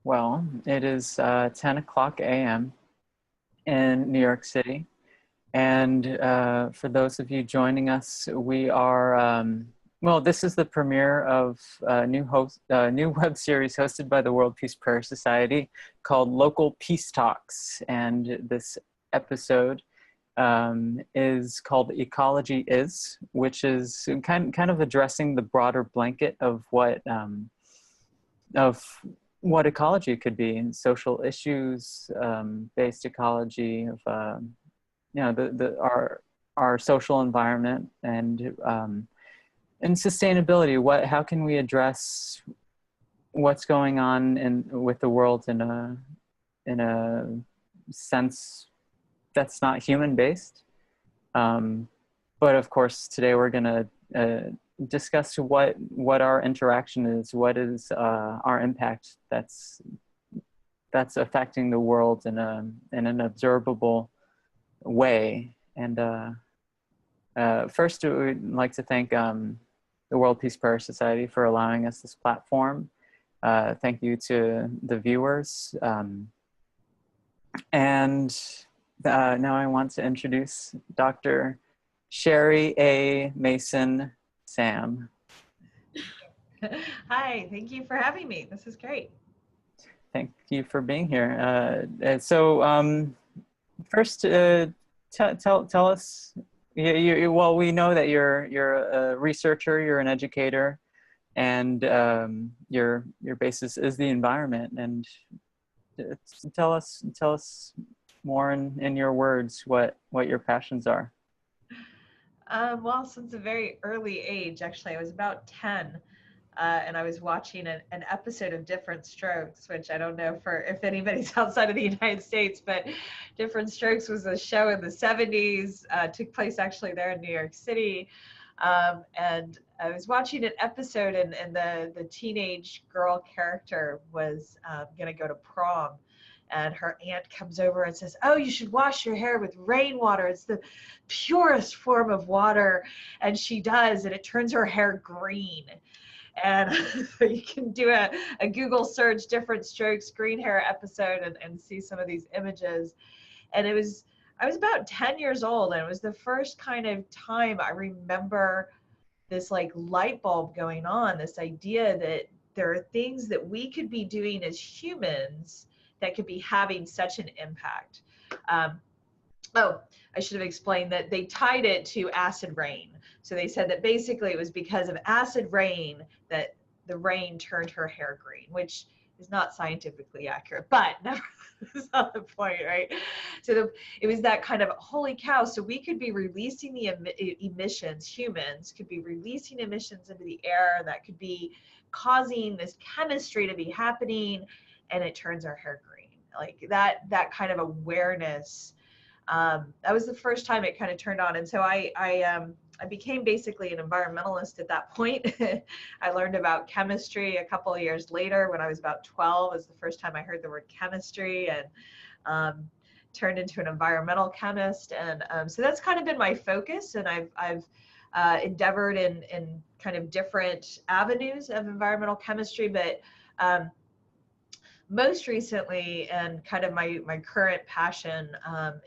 Well, it is 10 o'clock a.m. in New York City. And for those of you joining us, we are, well, this is the premiere of a new web series hosted by the World Peace Prayer Society called Local Peace Talks. And this episode is called Ecology Is, which is kind of addressing the broader blanket of what ecology could be, and social issues based ecology of our social environment and sustainability. How can we address what's going on with the world in a sense that's not human based? But of course, today we're going to discuss what our interaction is, what is our impact that's affecting the world in an observable way. And first, we'd like to thank the World Peace Prayer Society for allowing us this platform. Thank you to the viewers. And now I want to introduce Dr. Shari A. Mason. Sam. Hi, thank you for having me. This is great. Thank you for being here. First, tell us. Well, we know that you're a researcher, you're an educator, and your basis is the environment. And tell us more in your words what your passions are. Well, since a very early age, actually, I was about 10, and I was watching an episode of Different Strokes, which I don't know if anybody's outside of the United States, but Different Strokes was a show in the 70s, took place actually there in New York City. And I was watching an episode, and the teenage girl character was going to go to prom. And her aunt comes over and says, "Oh, you should wash your hair with rainwater. It's the purest form of water." And she does, and it turns her hair green. And you can do a Google search, Different Strokes green hair episode, and see some of these images. And I was about 10 years old, and it was the first kind of time I remember this like light bulb going on, this idea that there are things that we could be doing as humans that could be having such an impact. Oh, I should have explained that they tied it to acid rain. So they said that basically it was because of acid rain that the rain turned her hair green, which is not scientifically accurate, but never, that's not the point, right? So it was that kind of, holy cow, so we could be releasing the emissions, humans could be releasing emissions into the air that could be causing this chemistry to be happening, and it turns our hair green. Like that kind of awareness, that was the first time it kind of turned on. And so I became basically an environmentalist at that point. I learned about chemistry a couple of years later when I was about 12. Was the first time I heard the word chemistry, and turned into an environmental chemist. And so that's kind of been my focus. And I've endeavored in kind of different avenues of environmental chemistry, but most recently, and kind of my current passion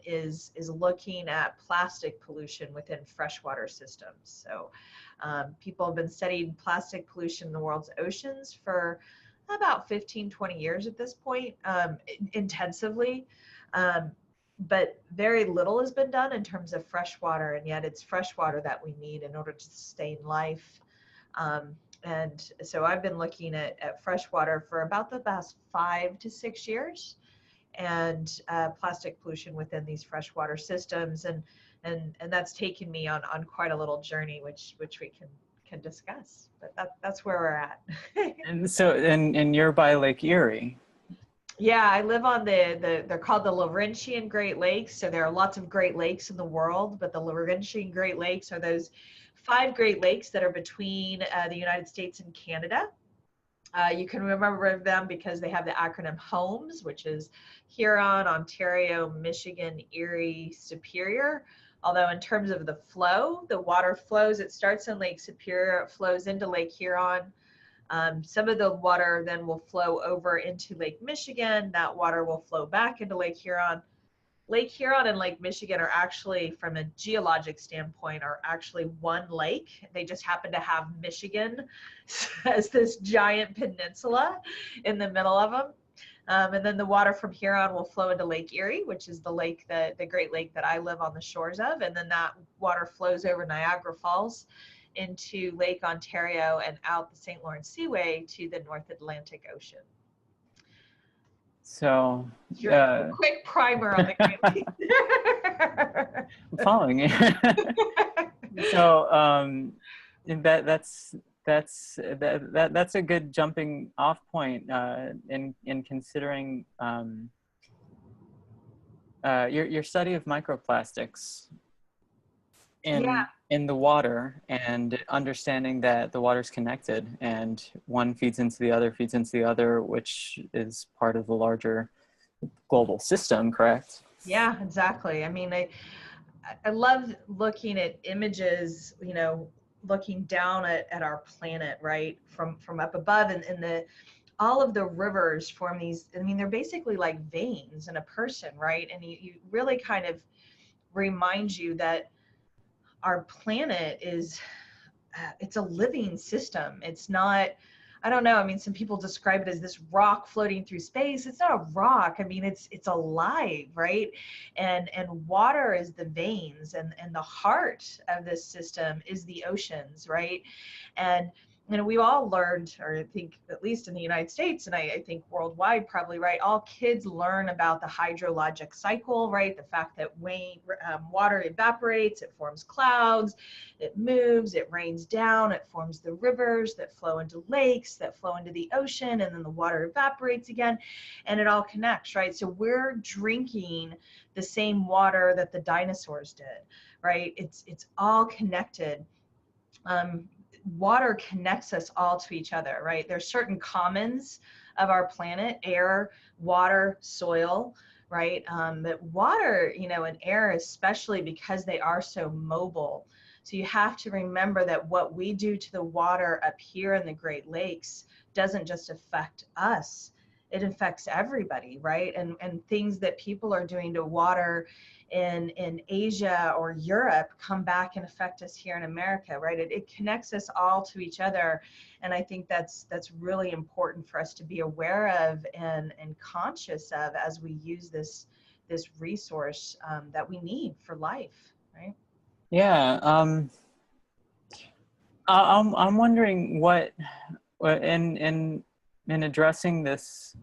is looking at plastic pollution within freshwater systems. So people have been studying plastic pollution in the world's oceans for about 15, 20 years at this point, intensively. But very little has been done in terms of freshwater, and yet it's freshwater that we need in order to sustain life. And so I've been looking at freshwater for about the past 5 to 6 years, and plastic pollution within these freshwater systems, and that's taken me on quite a little journey, which we can discuss. But that's where we're at. And so, and you're by Lake Erie. Yeah, I live on they're called the Laurentian Great Lakes. So there are lots of Great Lakes in the world, but the Laurentian Great Lakes are those 5 Great Lakes that are between the United States and Canada. You can remember them because they have the acronym HOMES, which is Huron, Ontario, Michigan, Erie, Superior. Although in terms of the flow, the water flows, it starts in Lake Superior, it flows into Lake Huron, Some of the water then will flow over into Lake Michigan. That water will flow back into Lake Huron. Lake Huron and Lake Michigan are actually, from a geologic standpoint, are actually one lake. They just happen to have Michigan as this giant peninsula in the middle of them. And then the water from Huron will flow into Lake Erie, which is the lake the Great Lake that I live on the shores of. And then that water flows over Niagara Falls into Lake Ontario and out the St. Lawrence Seaway to the North Atlantic Ocean. So, a quick primer on the Great Lakes. I'm following you. So, that's a good jumping off point in considering your study of microplastics in the water, and understanding that the water's connected and one feeds into the other, which is part of the larger global system, correct? Yeah, exactly. I mean, I love looking at images, you know, looking down at our planet, right, from up above, and all of the rivers form these, I mean, they're basically like veins in a person, right? And you really kind of remind you that our planet is, it's a living system. It's not, I don't know, I mean, some people describe it as this rock floating through space. It's not a rock. I mean, it's alive, right? And water is the veins, and the heart of this system is the oceans, right? And you know, we've all learned, or I think at least in the United States, and I think worldwide probably, right, all kids learn about the hydrologic cycle, right? The fact that water evaporates, it forms clouds, it moves, it rains down, it forms the rivers that flow into lakes, that flow into the ocean, and then the water evaporates again, and it all connects, right? So we're drinking the same water that the dinosaurs did, right? It's all connected. Water connects us all to each other, right? There's certain commons of our planet: air, water, soil, right? But water, you know, and air, especially because they are so mobile. So you have to remember that what we do to the water up here in the Great Lakes doesn't just affect us, it affects everybody, right? And things that people are doing to water in Asia or Europe come back and affect us here in America, right? It connects us all to each other. And I think that's really important for us to be aware of and conscious of as we use this resource that we need for life, right? Yeah. I'm wondering what in addressing this,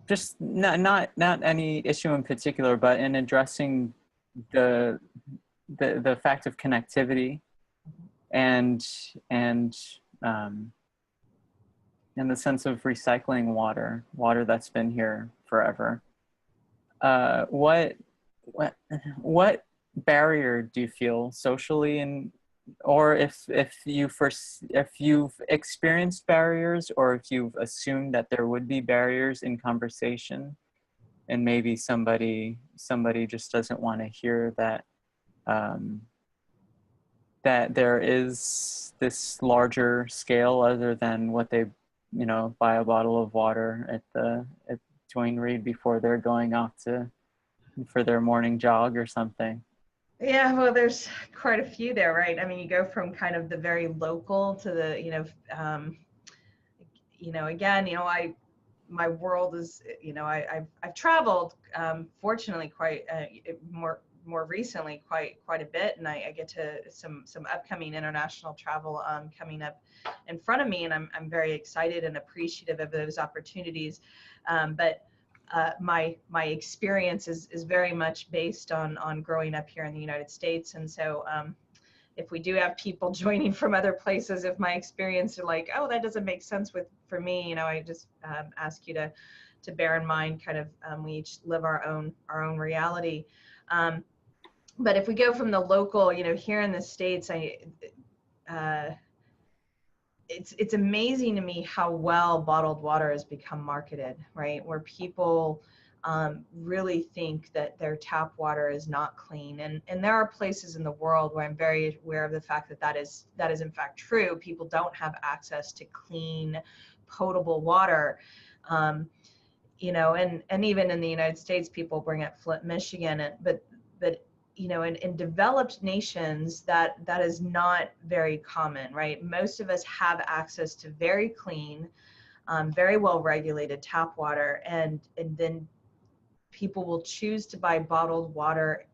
just not any issue in particular, but in addressing the fact of connectivity and in the sense of recycling water that's been here forever. What barrier do you feel socially, or if you've experienced barriers, or if you've assumed that there would be barriers in conversation, and maybe somebody just doesn't want to hear that that there is this larger scale other than what they, you know, buy a bottle of water at Duane Reade before they're going off for their morning jog or something. Yeah, well, there's quite a few there, right? I mean, you go from kind of the very local to the, again, my world is, I've traveled, fortunately, quite more recently, quite a bit, and I get to some upcoming international travel coming up in front of me, and I'm very excited and appreciative of those opportunities, but. My experience is very much based on growing up here in the United States. And so if we do have people joining from other places, if my experience are like, oh, that doesn't make sense for me, I just ask you to bear in mind kind of we each live our own reality. But if we go from the local, here in the States, it's amazing to me how well bottled water has become marketed, right? Where people really think that their tap water is not clean. And there are places in the world where I'm very aware of the fact that that is in fact true. People don't have access to clean, potable water. You know, and even in the United States, people bring up Flint, Michigan, but you know, in developed nations, that is not very common, right? Most of us have access to very clean, very well regulated tap water, and then people will choose to buy bottled water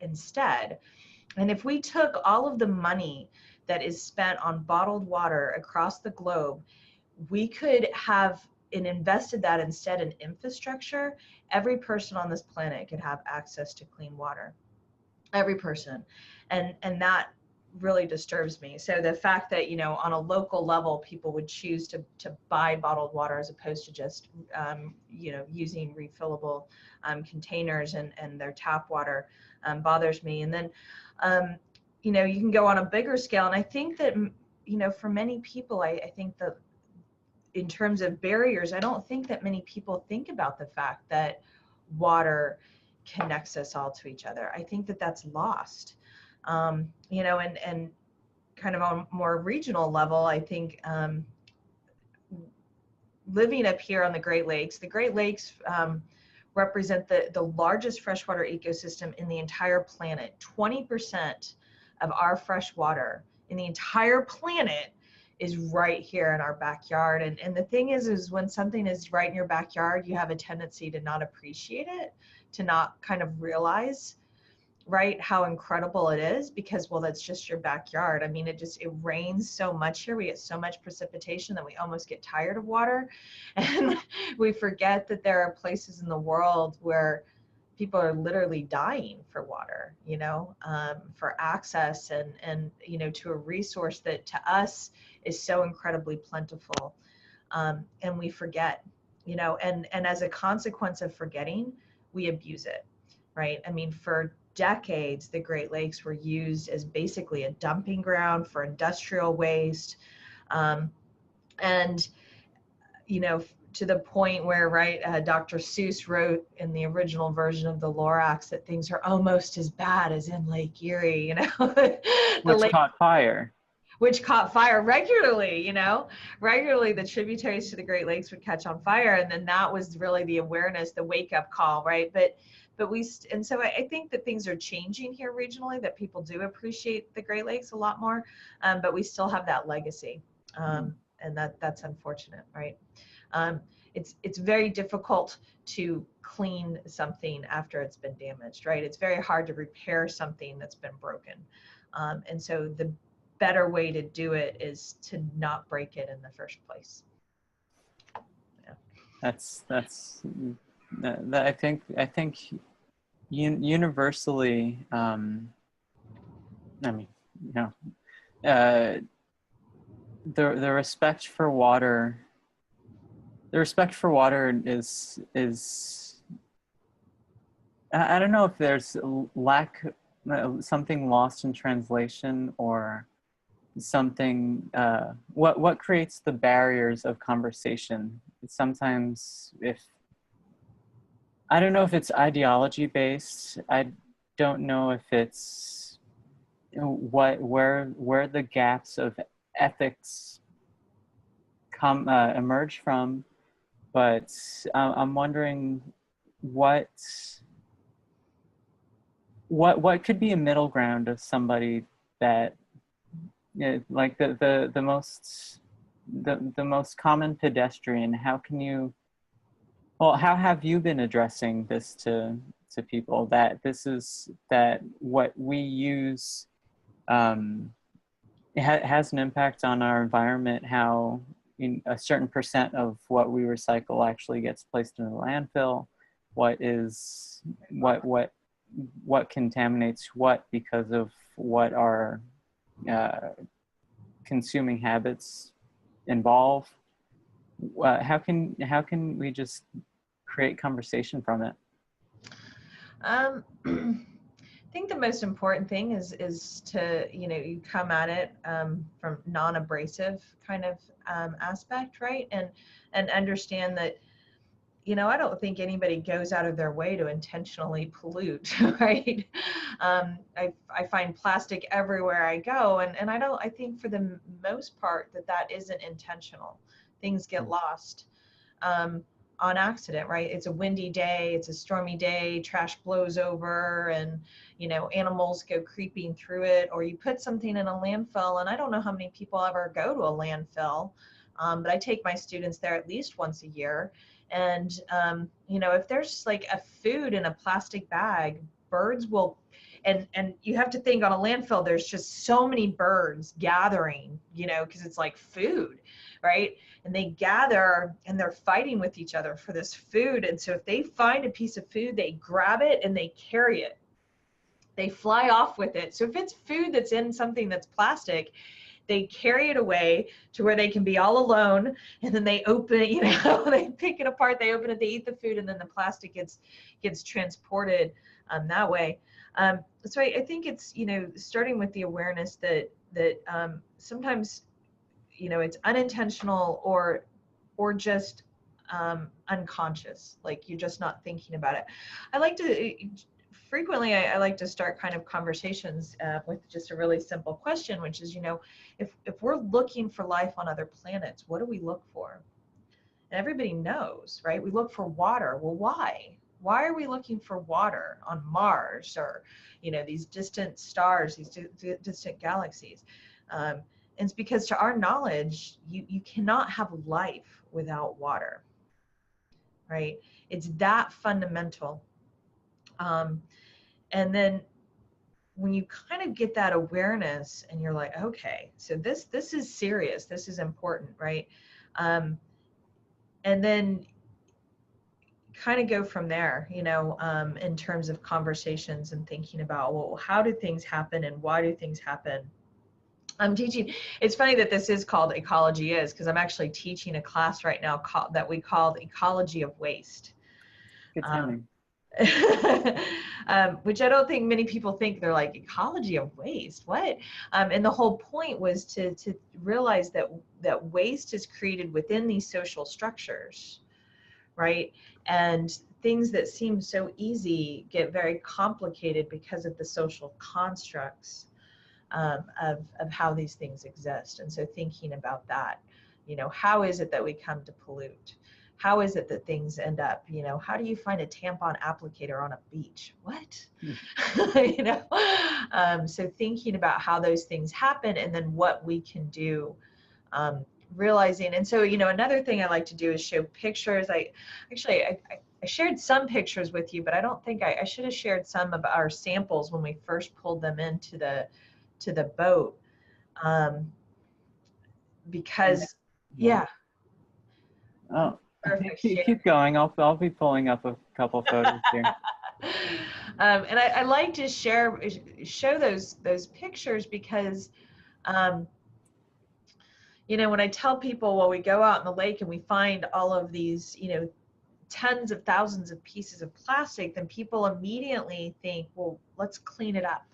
instead. And if we took all of the money that is spent on bottled water across the globe, we could have invested that instead in infrastructure. Every person on this planet could have access to clean water. Every person. And that really disturbs me. So the fact that, you know, on a local level, people would choose to buy bottled water as opposed to just, you know, using refillable containers and their tap water bothers me. And then, you know, you can go on a bigger scale. And I think that, you know, for many people, I think that in terms of barriers, I don't think that many people think about the fact that water connects us all to each other. I think that that's lost. You know, and kind of on a more regional level, I think living up here on the Great Lakes represent the largest freshwater ecosystem in the entire planet. 20% of our fresh water in the entire planet is right here in our backyard. And the thing is when something is right in your backyard, you have a tendency to not appreciate it, to not kind of realize, right, how incredible it is, because, well, that's just your backyard. I mean, it rains so much here. We get so much precipitation that we almost get tired of water. And we forget that there are places in the world where people are literally dying for water, you know, for access and, you know, to a resource that to us is so incredibly plentiful. And we forget, you know, and as a consequence of forgetting, we abuse it, right? I mean, for decades, the Great Lakes were used as basically a dumping ground for industrial waste. And, you know, to the point where, right, Dr. Seuss wrote in the original version of the Lorax that things are almost as bad as in Lake Erie, you know. Which caught fire. Which caught fire regularly, you know. Regularly, the tributaries to the Great Lakes would catch on fire. And then that was really the awareness, the wake-up call, right? And so I think that things are changing here regionally, that people do appreciate the Great Lakes a lot more, but we still have that legacy. And that's unfortunate, right? It's very difficult to clean something after it's been damaged, right? It's very hard to repair something that's been broken. And so the better way to do it is to not break it in the first place. Yeah. I think universally, I mean, you know, the respect for water. The respect for water is I don't know if there's something lost in translation or something. What creates the barriers of conversation? Sometimes I don't know if it's ideology based. I don't know if it's where the gaps of ethics emerge from, but I'm wondering what could be a middle ground of somebody that, you know, like the most common pedestrian. How can you? Well, how have you been addressing this to people, that that what we use has an impact on our environment, how a certain percent of what we recycle actually gets placed in the landfill, what contaminates what because of what our consuming habits involve. How can we just create conversation from it? I think the most important thing is to, you know, you come at it from non-abrasive kind of aspect, right? And understand that, I don't think anybody goes out of their way to intentionally pollute, right? I find plastic everywhere I go, and I think for the most part that isn't intentional. Things get lost on accident, right? It's a windy day, it's a stormy day, trash blows over, and animals go creeping through it, or you put something in a landfill, and I don't know how many people ever go to a landfill, but I take my students there at least once a year. And, if there's like a food in a plastic bag, birds will, and you have to think on a landfill, there's just so many birds gathering, because it's like food, right? And they gather and they're fighting with each other for this food. And so if they find a piece of food, they grab it and they carry it. They fly off with it. So if it's food that's in something that's plastic, they carry it away to where they can be all alone, and then they open it, they pick it apart, they open it, they eat the food, and then the plastic gets transported that way. So I think it's, starting with the awareness that sometimes, it's unintentional or just unconscious, like you're just not thinking about it. I like to frequently I like to start kind of conversations with just a really simple question, which is, if we're looking for life on other planets, what do we look for? And everybody knows, right? We look for water. Well, why? Why are we looking for water on Mars or, these distant stars, these distant galaxies? And it's because, to our knowledge, you cannot have life without water, right? It's that fundamental. And then when you kind of get that awareness and you're like, okay, so this is serious, this is important, right? And then kind of go from there, in terms of conversations and thinking about, well, how do things happen and why do things happen? I'm teaching, it's funny that this is called Ecology Is, because I'm actually teaching a class right now that we called Ecology of Waste. Good timing. Which I don't think many people think. They're like, ecology of waste, what? And the whole point was to realize that waste is created within these social structures, right? And things that seem so easy get very complicated because of the social constructs of how these things exist. And so thinking about that, how is it that we come to pollute? How is it that things end up, how do you find a tampon applicator on a beach? What? So thinking about how those things happen and then what we can do, realizing. And so, another thing I like to do is show pictures. I shared some pictures with you, but I don't think I should have shared some of our samples when we first pulled them into the boat, because, yeah. Oh. Keep going. I'll be pulling up a couple photos here. And I like to show those pictures because, when I tell people, well, we go out in the lake and we find all of these, tens of thousands of pieces of plastic, then people immediately think, well, let's clean it up.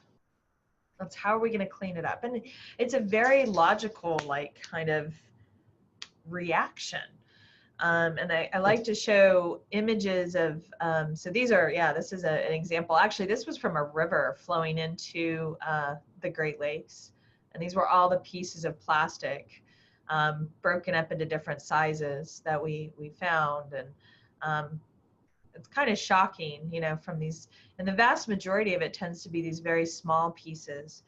How are we going to clean it up? And it's a very logical, kind of reaction. And I like to show images of, so these are, this is an example. Actually, this was from a river flowing into the Great Lakes. And these were all the pieces of plastic broken up into different sizes that we found. And it's kind of shocking, from these, and the vast majority of it tends to be these very small pieces.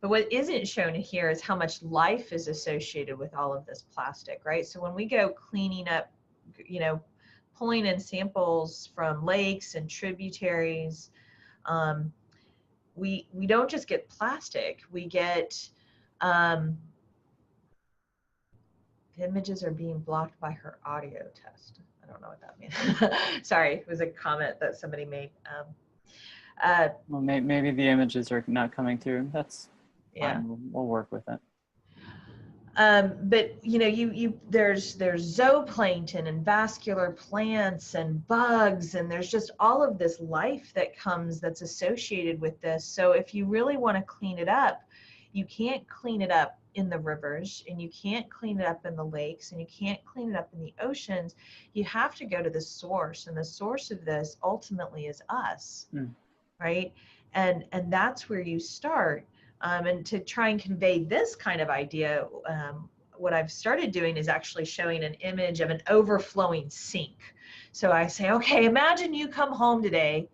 But what isn't shown here is how much life is associated with all of this plastic, right? So when we go cleaning up, pulling in samples from lakes and tributaries, we don't just get plastic, we get, the images are being blocked by her audio test. I don't know what that means. Sorry, it was a comment that somebody made. Well, maybe the images are not coming through. That's fine. We'll work with it. But there's zooplankton and vascular plants and bugs, and there's just all of this life that comes that's associated with this. So if you really want to clean it up, You can't clean it up in the rivers, and you can't clean it up in the lakes, and you can't clean it up in the oceans. You have to go to the source, and the source of this ultimately is us, right? And that's where you start. And to try and convey this kind of idea, what I've started doing is actually showing an image of an overflowing sink. So I say, okay, imagine you come home today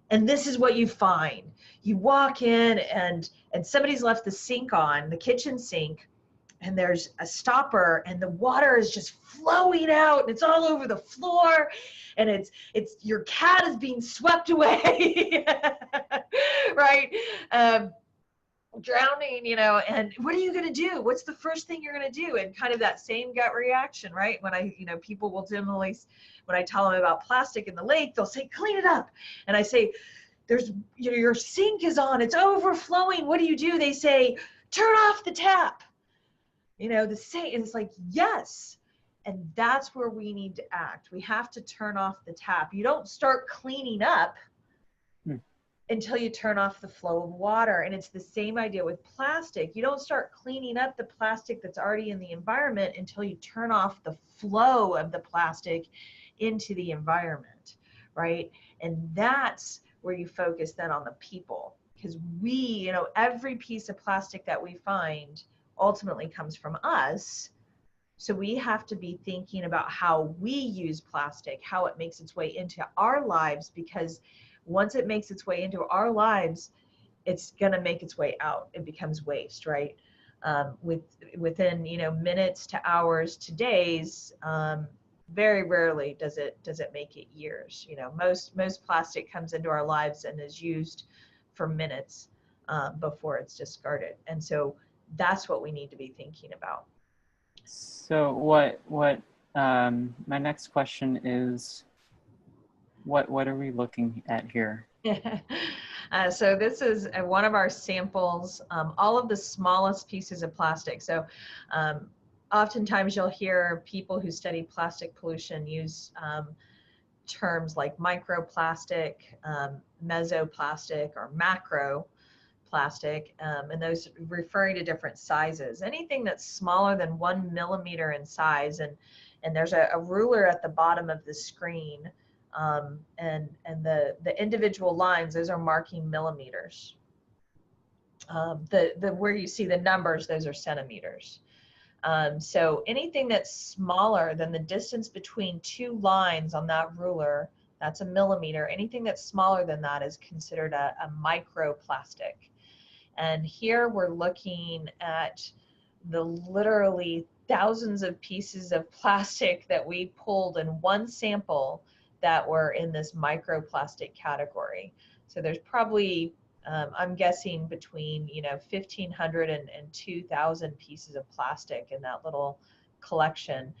and this is what you find. You walk in and somebody's left the sink on, the kitchen sink, and there's a stopper and the water is just flowing out and it's all over the floor, and it's your cat is being swept away. Right? Drowning, you know, and what are you going to do? What's the first thing you're going to do? And kind of that same gut reaction, right? When I, you know, people will generally, when I tell them about plastic in the lake, they'll say, clean it up. And I say, there's, you know, your sink is on, it's overflowing. What do? They say, turn off the tap. You know, the same, it's like, yes. And that's where we need to act. We have to turn off the tap. You don't start cleaning up until you turn off the flow of water. And it's the same idea with plastic. You don't start cleaning up the plastic that's already in the environment until you turn off the flow of the plastic into the environment, right? And that's where you focus then on the people, because we, you know, every piece of plastic that we find ultimately comes from us. So we have to be thinking about how we use plastic, how it makes its way into our lives, because once it makes its way into our lives, it's going to make its way out. It becomes waste, right? Within, you know, minutes to hours to days. Very rarely does it make it years. You know, most plastic comes into our lives and is used for minutes before it's discarded. And so that's what we need to be thinking about. So my next question is, what are we looking at here? So this is one of our samples, all of the smallest pieces of plastic. So oftentimes you'll hear people who study plastic pollution use terms like microplastic, mesoplastic, or macroplastic, and those referring to different sizes. Anything that's smaller than 1 millimeter in size, and there's a ruler at the bottom of the screen. And the individual lines, those are marking millimeters. Where you see the numbers, those are centimeters. So anything that's smaller than the distance between two lines on that ruler, that's a millimeter. Anything that's smaller than that is considered a microplastic. And here we're looking at the literally thousands of pieces of plastic that we pulled in one sample that were in this microplastic category. So there's probably, I'm guessing, between 1,500 and 2,000 pieces of plastic in that little collection.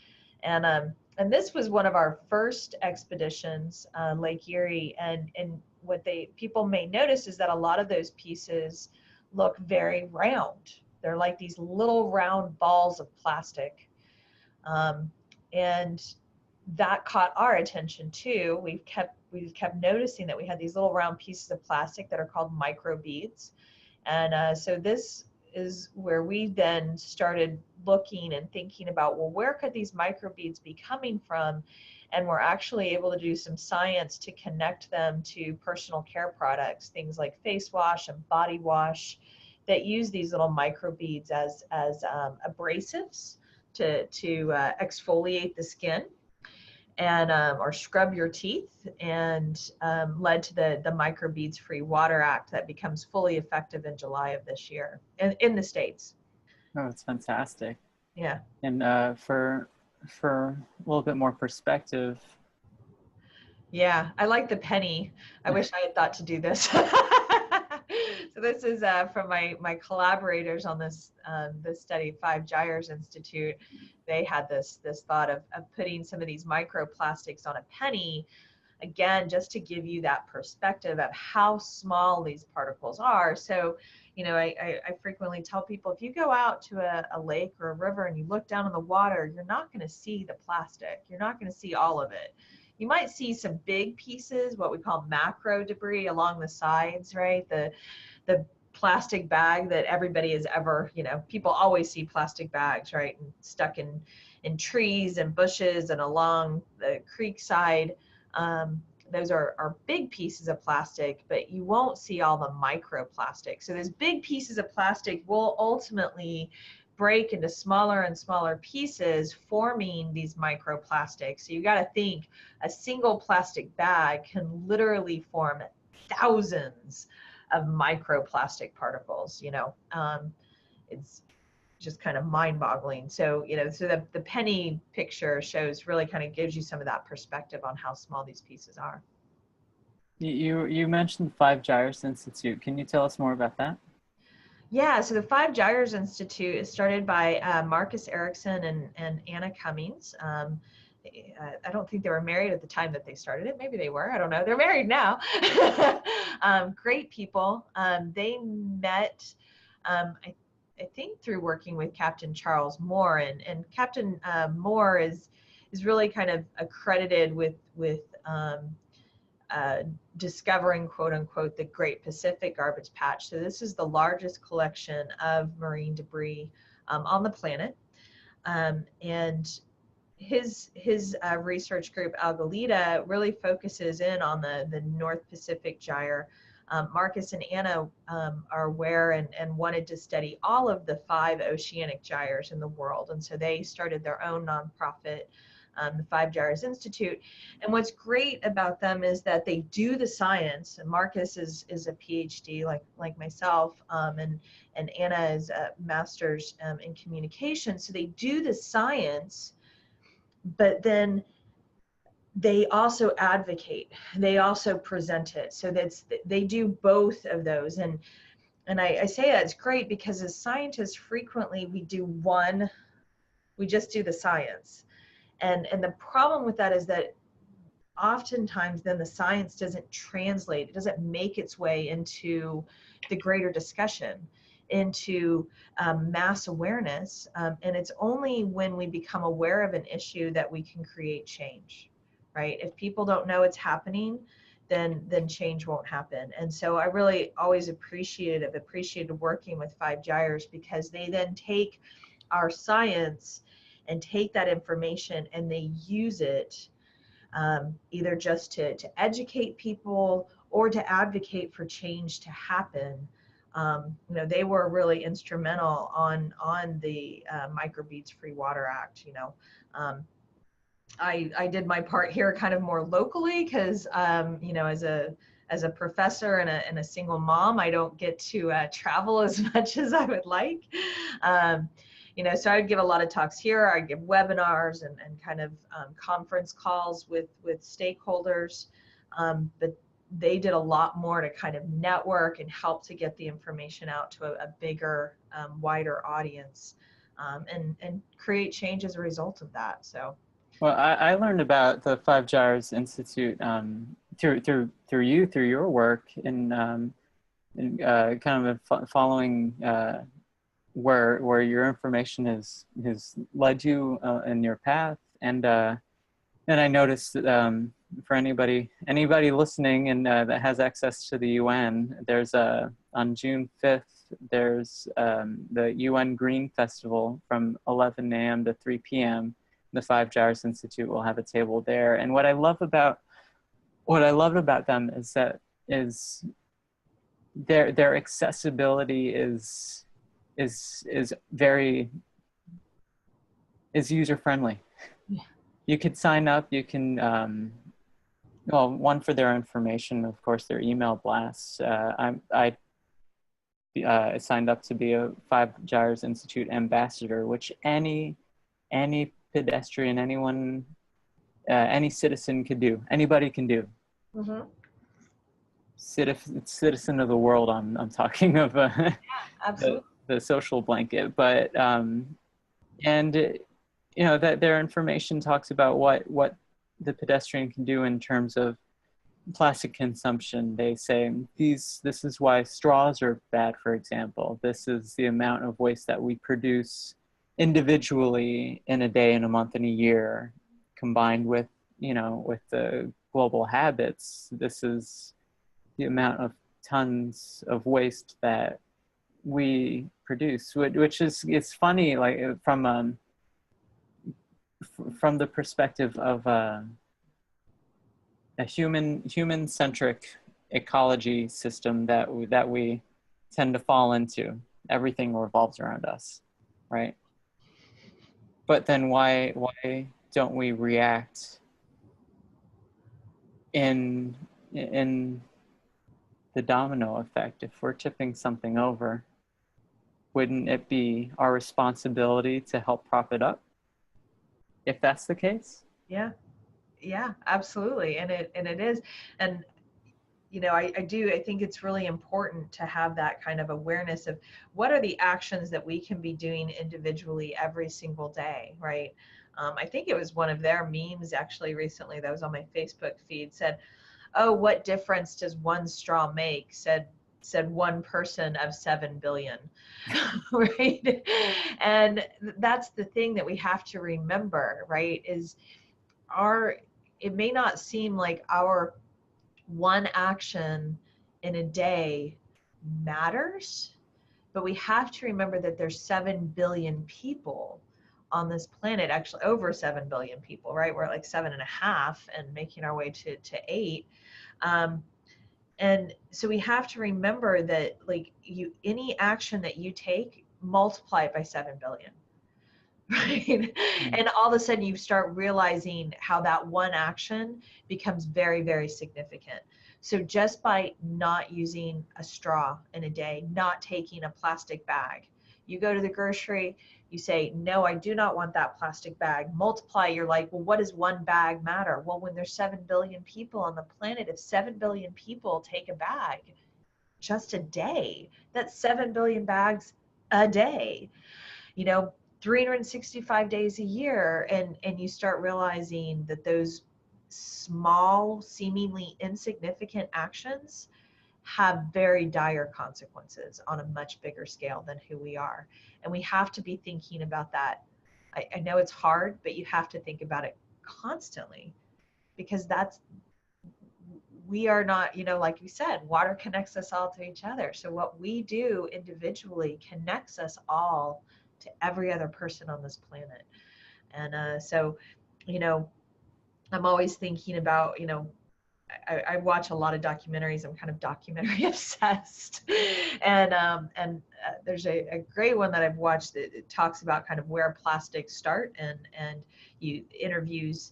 And this was one of our first expeditions, Lake Erie. And what people may notice is that a lot of those pieces look very round. They're like these little round balls of plastic. And that caught our attention too. We've kept noticing that we had these little round pieces of plastic that are called microbeads. And so this is where we then started looking and thinking about, well, where could these microbeads be coming from? And we're actually able to do some science to connect them to personal care products, things like face wash and body wash, that use these little microbeads as abrasives to exfoliate the skin, and or scrub your teeth, and led to the Microbeads Free Water Act that becomes fully effective in July of this year in the States. Oh, it's fantastic. Yeah. And for a little bit more perspective. Yeah, I like the penny. I wish I had thought to do this. So this is from my collaborators on this study, 5 Gyres Institute. They had this thought of putting some of these microplastics on a penny, again, just to give you that perspective of how small these particles are. So, I frequently tell people, if you go out to a lake or a river and you look down in the water, you're not going to see the plastic. You're not going to see all of it. You might see some big pieces, what we call macro debris along the sides, right? The plastic bag that everybody has ever, people always see plastic bags, right? And stuck in trees and bushes and along the creek side. Those are big pieces of plastic, but you won't see all the microplastics. So those big pieces of plastic will ultimately break into smaller and smaller pieces, forming these microplastics. So you got to think a single plastic bag can literally form thousands of microplastic particles. It's just kind of mind-boggling. So, so the penny picture shows, really kind of gives you some of that perspective on how small these pieces are. You mentioned 5Gyres Institute. Can you tell us more about that? Yeah, so the 5Gyres Institute is started by Marcus Erickson and Anna Cummings. I don't think they were married at the time that they started it. Maybe they were. I don't know. They're married now. Great people. They met, I think, through working with Captain Charles Moore, and Captain Moore is really kind of accredited with discovering, quote unquote, the Great Pacific Garbage Patch. So this is the largest collection of marine debris on the planet. And his research group, Algalita, really focuses in on the North Pacific Gyre. Marcus and Anna are aware and wanted to study all of the 5 oceanic gyres in the world. And so they started their own nonprofit, the 5Gyres Institute. And what's great about them is that they do the science. And Marcus is a PhD like myself, and Anna is a master's in communication. So they do the science, but then they also advocate. They also present it. So they do both of those. And I say that's great because as scientists, frequently we just do the science. And the problem with that is that oftentimes then the science doesn't translate, it doesn't make its way into the greater discussion, into mass awareness. And it's only when we become aware of an issue that we can create change, right? If people don't know it's happening, then change won't happen. And so I really always appreciated working with 5Gyres, because they then take our science and take that information and they use it either just to educate people or to advocate for change to happen. They were really instrumental on the Microbeads Free Water Act. I did my part here kind of more locally because, as a professor and a single mom, I don't get to travel as much as I would like. So I would give a lot of talks here. I give webinars and kind of conference calls with stakeholders, but they did a lot more to kind of network and help to get the information out to a bigger, wider audience, and create change as a result of that. So. Well, I learned about the 5Gyres Institute through your work in kind of following where your information has led you in your path, and I noticed that for anybody listening and that has access to the UN, there's on June 5th there's the UN Green Festival from 11 a.m. to 3 p.m. The 5Gyres Institute will have a table there. And what I love about them is their accessibility is user friendly. Yeah. You could sign up. You can one, for their information, of course, their email blasts. I signed up to be a 5Gyres Institute ambassador, which any pedestrian, anyone, any citizen could do. Anybody can do. Mm-hmm. Citizen of the world. I'm talking of Yeah, absolutely. the social blanket, but and that their information talks about what the pedestrian can do in terms of plastic consumption. They say this is why straws are bad, for example. This is the amount of waste that we produce individually in a day, in a month, in a year, combined with with the global habits. This is the amount of tons of waste that we produce, which is, it's funny, like from the perspective of a human-centric ecology system that we tend to fall into. Everything revolves around us, right? But then why don't we react in the domino effect? If we're tipping something over, wouldn't it be our responsibility to help prop it up, if that's the case? Yeah, absolutely. And it is. And I think it's really important to have that kind of awareness of what are the actions that we can be doing individually every single day, right? I think it was one of their memes actually recently that was on my Facebook feed, said, "Oh, what difference does one straw make?" Said one person of 7 billion. Right? And that's the thing that we have to remember, right? Is it may not seem like our one action in a day matters, but we have to remember that there's 7 billion people on this planet, actually over 7 billion people, right? We're at like 7.5 and making our way to 8. And so we have to remember that, like, any action that you take, multiply it by 7 billion. Right? Mm. And all of a sudden you start realizing how that one action becomes very, very significant. So just by not using a straw in a day, not taking a plastic bag, you go to the grocery, you say, no, I do not want that plastic bag. Multiply, you're like, well, what does one bag matter? Well, when there's 7 billion people on the planet, if 7 billion people take a bag just a day, that's 7 billion bags a day. 365 days a year, and you start realizing that those small, seemingly insignificant actions have very dire consequences on a much bigger scale than who we are. And we have to be thinking about that. I know it's hard, but you have to think about it constantly, because we are not, like you said, water connects us all to each other. So what we do individually connects us all to every other person on this planet. And so, I'm always thinking about, I watch a lot of documentaries. I'm kind of documentary obsessed. And there's a great one that I've watched that it talks about kind of where plastics start, and you interviews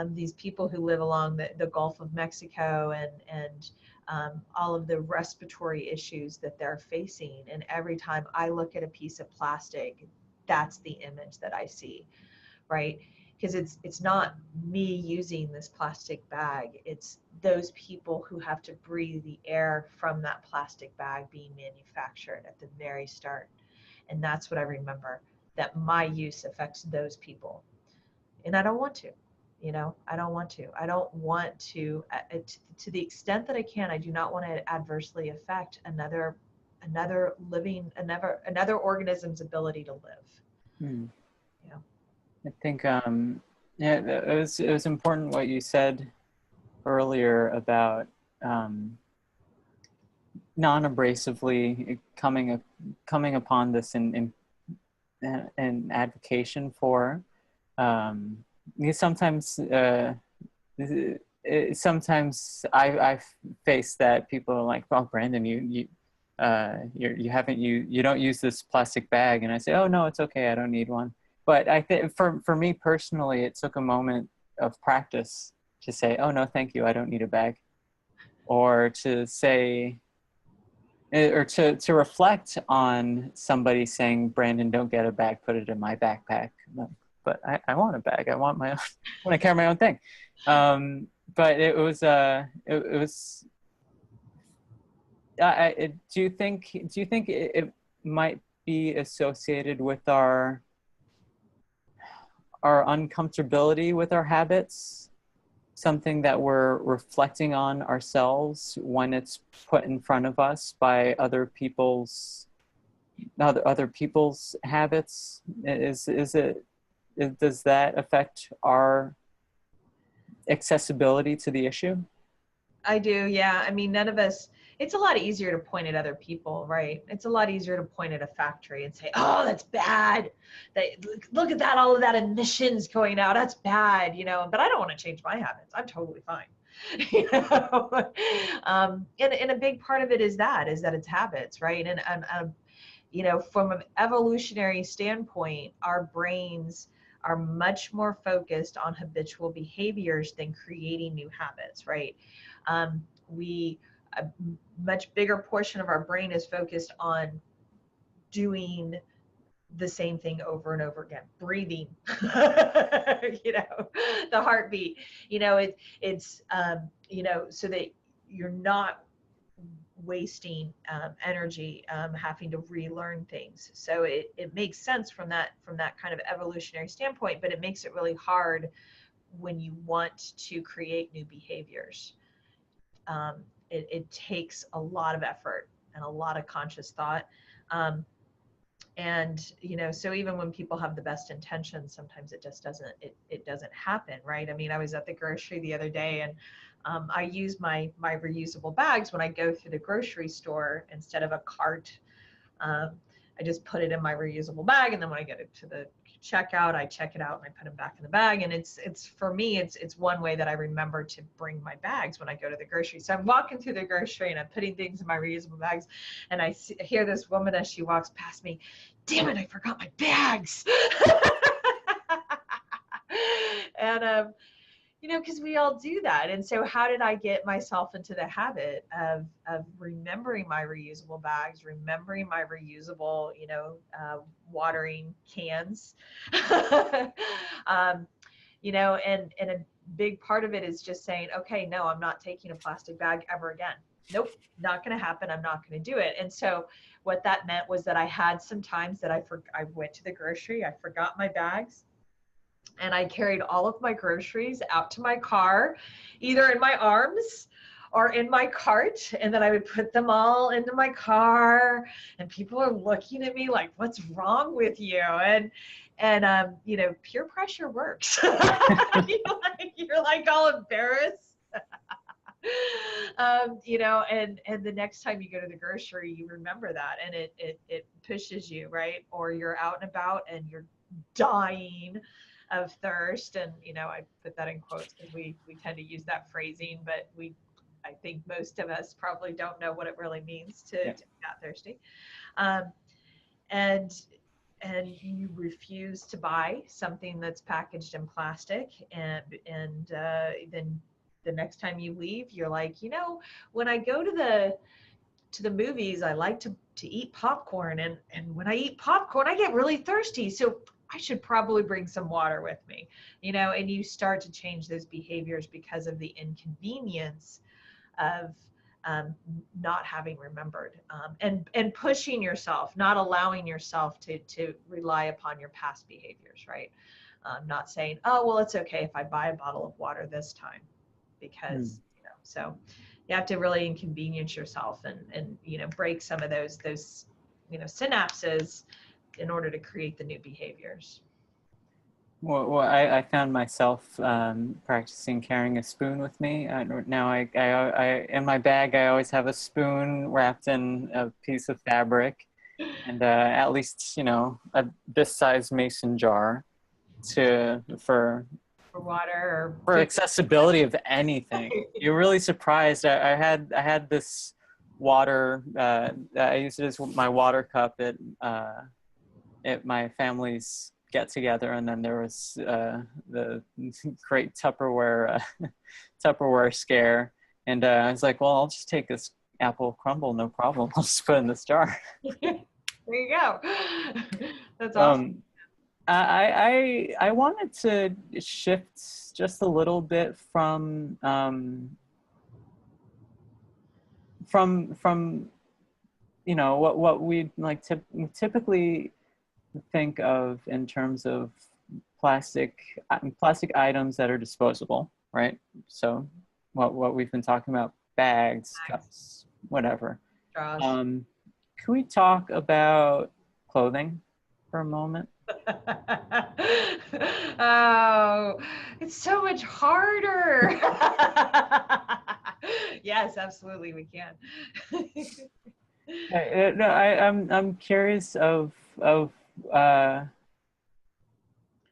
these people who live along the Gulf of Mexico, and all of the respiratory issues that they're facing. And every time I look at a piece of plastic, that's the image that I see, right? Because it's not me using this plastic bag, it's those people who have to breathe the air from that plastic bag being manufactured at the very start. And that's what I remember, that my use affects those people. And I don't want to. I don't want to. I don't want to the extent that I can, I do not want to adversely affect another organism's ability to live. Hmm. Yeah. I think yeah, it was important what you said earlier about non-abrasively coming upon this in advocation for. Sometimes sometimes I've faced that people are like, "Oh, Brandon, you don't use this plastic bag," and I say, "Oh no, it's okay, I don't need one." But I think for me personally, it took a moment of practice to say, "Oh no, thank you, I don't need a bag," or to say, or to reflect on somebody saying, "Brandon, don't get a bag, put it in my backpack." But I want a bag. I want my own. I want to carry my own thing. But it was do you think it might be associated with our uncomfortability with our habits, something that we're reflecting on ourselves when it's put in front of us by other people's habits? Does that affect our accessibility to the issue? I do, yeah. I mean, none of us, it's a lot easier to point at other people, right? It's a lot easier to point at a factory and say, oh, that's bad. Look at that, all of that emissions going out. That's bad, you know, but I don't want to change my habits. I'm totally fine. You know, and a big part of it is that it's habits, right? And you know, from an evolutionary standpoint, our brains are much more focused on habitual behaviors than creating new habits, right? A much bigger portion of our brain is focused on doing the same thing over and over again, breathing, you know, the heartbeat, you know, it's you know, so that you're not wasting energy having to relearn things. So it makes sense from that kind of evolutionary standpoint, but it makes it really hard when you want to create new behaviors. It takes a lot of effort and a lot of conscious thought. And, you know, so even when people have the best intentions, sometimes it just doesn't, it doesn't happen, right? I mean, I was at the grocery the other day, and I use my reusable bags when I go through the grocery store instead of a cart. I just put it in my reusable bag, and then when I get it to the checkout, I check it out and I put them back in the bag. And it's for me, it's one way that I remember to bring my bags when I go to the grocery. So I'm walking through the grocery and I'm putting things in my reusable bags, and I hear this woman as she walks past me, damn it, I forgot my bags. And you know, because we all do that. And so how did I get myself into the habit of remembering my reusable bags, remembering my reusable, you know, watering cans? You know, and a big part of it is just saying, okay, no, I'm not taking a plastic bag ever again. Nope, not going to happen. I'm not going to do it. And so what that meant was that I had some times that I went to the grocery, I forgot my bags, and I carried all of my groceries out to my car, either in my arms or in my cart, and then I would put them all into my car, and people are looking at me like, what's wrong with you? And you know, peer pressure works. You're like all embarrassed. You know, and the next time you go to the grocery, you remember that, and it pushes you, right? Or you're out and about and you're dying of thirst, and you know, I put that in quotes because we tend to use that phrasing, but I think most of us probably don't know what it really means to be that thirsty. And you refuse to buy something that's packaged in plastic, and then the next time you leave, you're like, you know, when I go to the movies, I like to eat popcorn, and when I eat popcorn, I get really thirsty, so I should probably bring some water with me, you know. And you start to change those behaviors because of the inconvenience of not having remembered, and pushing yourself, not allowing yourself to rely upon your past behaviors, right? Not saying, oh, well, it's okay if I buy a bottle of water this time, because you know, so you have to really inconvenience yourself and you know, break some of those you know, synapses in order to create the new behaviors. Well, I found myself practicing carrying a spoon with me. Now I in my bag, I always have a spoon wrapped in a piece of fabric, and at least, you know, this size mason jar for water or for accessibility of anything. You're really surprised. I had this water. I used it as my water cup at my family's get together, and then there was the great Tupperware scare, and I was like, well, I'll just take this apple crumble, no problem. I'll just put it in this jar. There you go. That's awesome. I wanted to shift just a little bit from you know, what we like typically think of in terms of plastic items that are disposable, right? So what we've been talking about, bags, cups, whatever. Can we talk about clothing for a moment? Oh, it's so much harder. Yes, absolutely, we can. No, I'm curious of uh,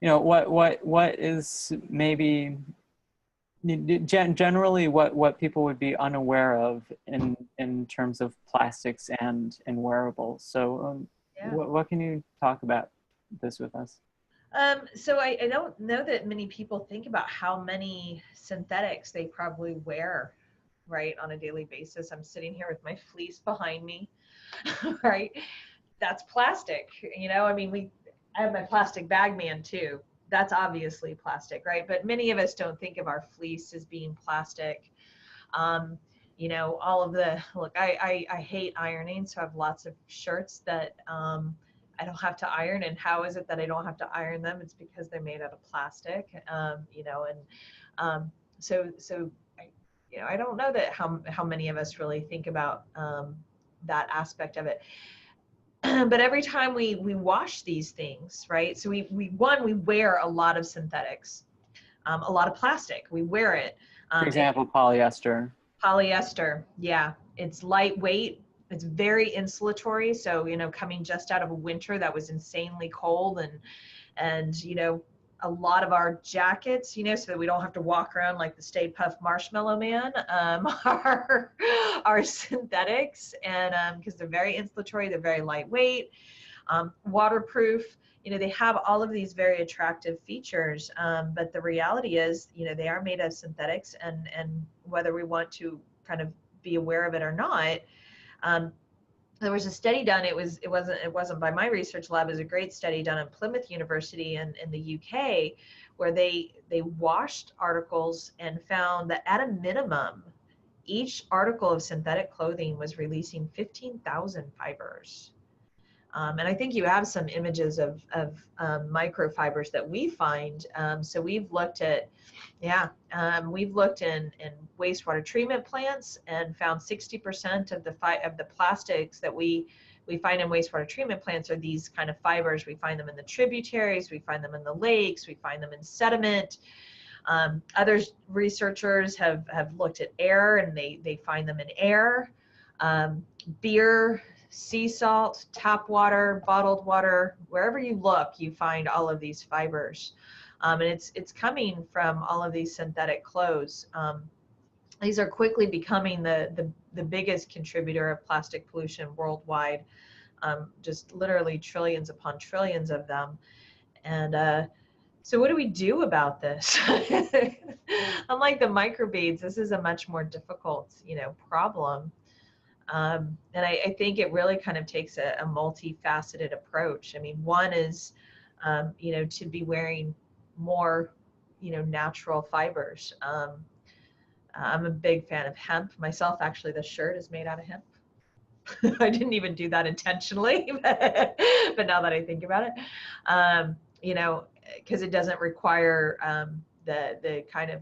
what is maybe generally what people would be unaware of in terms of plastics and wearables. So Yeah. what can you talk about this with us? So I don't know that many people think about how many synthetics they probably wear, right, on a daily basis. I'm sitting here with my fleece behind me, right? That's plastic, you know. I mean, I have my plastic bag man too. That's obviously plastic, right? But many of us don't think of our fleece as being plastic. Um, you know, all of the look. I hate ironing, so I have lots of shirts that I don't have to iron. And how is it that I don't have to iron them? It's because they're made out of plastic. You know, and so you know, I don't know that how many of us really think about that aspect of it. But every time we wash these things, right? So we wear a lot of synthetics, a lot of plastic. We wear it. For example, polyester. Polyester, yeah, it's lightweight. It's very insulatory. So, you know, coming just out of a winter that was insanely cold, and you know, a lot of our jackets, you know, so that we don't have to walk around like the Stay Puft Marshmallow Man, are synthetics, and because they're very insulatory, they're very lightweight, waterproof. You know, they have all of these very attractive features, but the reality is, you know, they are made of synthetics, and whether we want to kind of be aware of it or not, um, there was a study done. It wasn't by my research lab. It was a great study done in Plymouth University in the UK, where they washed articles and found that at a minimum, each article of synthetic clothing was releasing 15,000 fibers. And I think you have some images of microfibers that we find. So we've looked at, yeah, we've looked in wastewater treatment plants and found 60% of the plastics that we find in wastewater treatment plants are these kind of fibers. We find them in the tributaries, we find them in the lakes, we find them in sediment. Other researchers have looked at air, and they find them in air, beer, sea salt, tap water, bottled water. Wherever you look, you find all of these fibers, and it's coming from all of these synthetic clothes. These are quickly becoming the biggest contributor of plastic pollution worldwide. Just literally trillions upon trillions of them, and so what do we do about this? Unlike the microbeads, this is a much more difficult, you know, problem. And I think it really kind of takes a multifaceted approach. I mean, one is, you know, to be wearing more, you know, natural fibers. I'm a big fan of hemp myself. Actually, this shirt is made out of hemp. I didn't even do that intentionally, but now that I think about it, you know, because it doesn't require the kind of,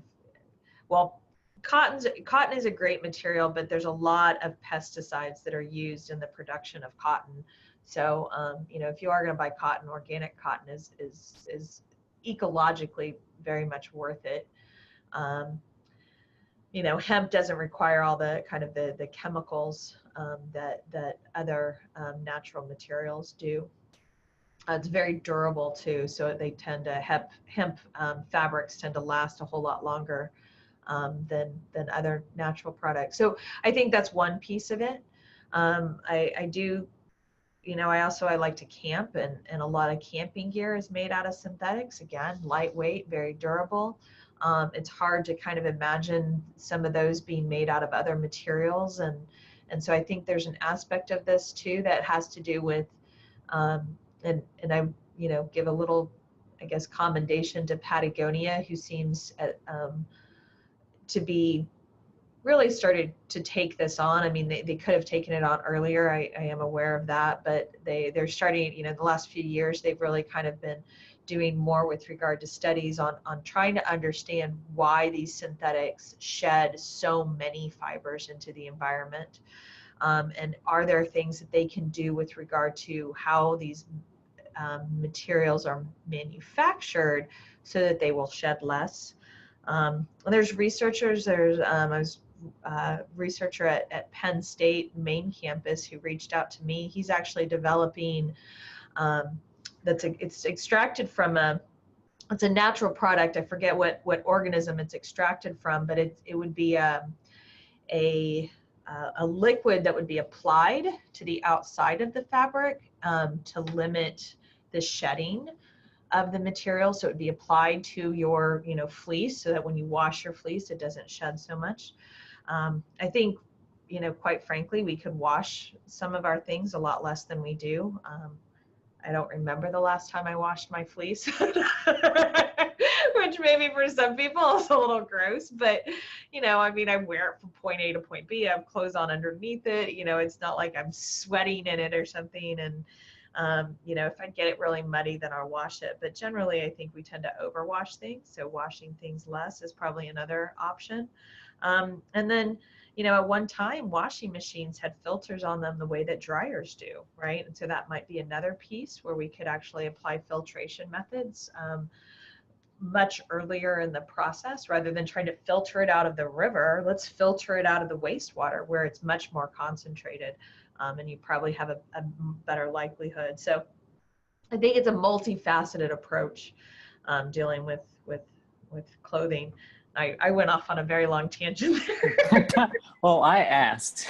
well, cotton is a great material, but there's a lot of pesticides that are used in the production of cotton. So, you know, if you are going to buy cotton, organic cotton is ecologically very much worth it. You know, hemp doesn't require all the kind of the chemicals that other natural materials do. It's very durable too, so they tend to hemp fabrics tend to last a whole lot longer than other natural products. So I think that's one piece of it. I do, you know, I like to camp, and a lot of camping gear is made out of synthetics. Again, lightweight, very durable. It's hard to kind of imagine some of those being made out of other materials, and so I think there's an aspect of this too that has to do with, and I, you know, give a little, I guess, commendation to Patagonia, who seems to be really started to take this on. I mean, they could have taken it on earlier. I am aware of that, but they're starting, you know, in the last few years, they've really kind of been doing more with regard to studies on trying to understand why these synthetics shed so many fibers into the environment. And are there things that they can do with regard to how these materials are manufactured so that they will shed less? There's researchers, I was researcher at Penn State main campus who reached out to me. He's actually developing, it's extracted from it's a natural product. I forget what organism it's extracted from, but it would be a liquid that would be applied to the outside of the fabric to limit the shedding of the material. So it would be applied to your, fleece, so that when you wash your fleece, it doesn't shed so much. I think, quite frankly, we could wash some of our things a lot less than we do. I don't remember the last time I washed my fleece, which maybe for some people is a little gross, but, I wear it from point A to point B. I have clothes on underneath it. It's not like I'm sweating in it or something. And, if I get it really muddy, then I'll wash it. But generally, I think we tend to overwash things. So washing things less is probably another option. And then, at one time, washing machines had filters on them the way that dryers do, right? And so that might be another piece where we could actually apply filtration methods much earlier in the process, rather than trying to filter it out of the river. Let's filter it out of the wastewater where it's much more concentrated, and you probably have a better likelihood. So I think it's a multifaceted approach dealing with clothing. I went off on a very long tangent there. Well, I asked.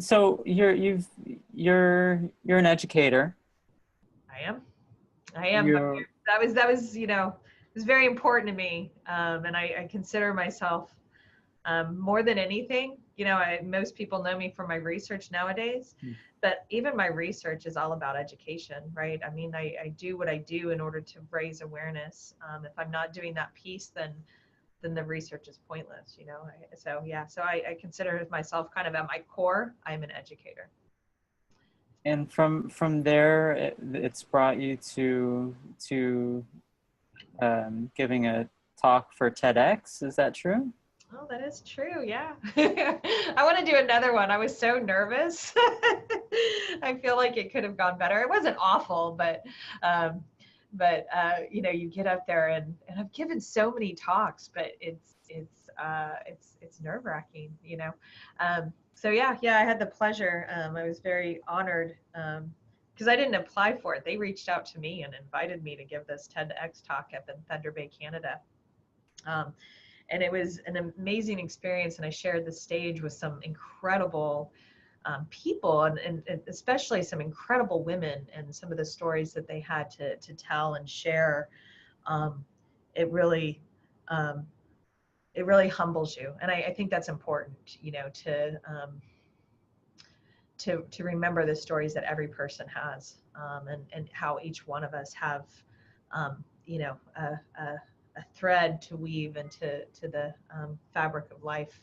So you're an educator. I am. That was it was very important to me, and I consider myself more than anything. Most people know me for my research nowadays, but even my research is all about education, right? I do what I do in order to raise awareness. If I'm not doing that piece, then the research is pointless, So I consider myself kind of at my core, I'm an educator. And from there, it's brought you to giving a talk for TEDx. Is that true? Oh, that is true. Yeah. I want to do another one. I was so nervous. I feel like it could have gone better. It wasn't awful, but you get up there and I've given so many talks, but it's nerve-wracking, So yeah, I had the pleasure. I was very honored because I didn't apply for it. They reached out to me and invited me to give this TEDx talk up in Thunder Bay, Canada. And it was an amazing experience. And I shared the stage with some incredible people and especially some incredible women, and some of the stories that they had to tell and share. It really humbles you. And I think that's important, to remember the stories that every person has, and how each one of us have, a thread to weave into the fabric of life.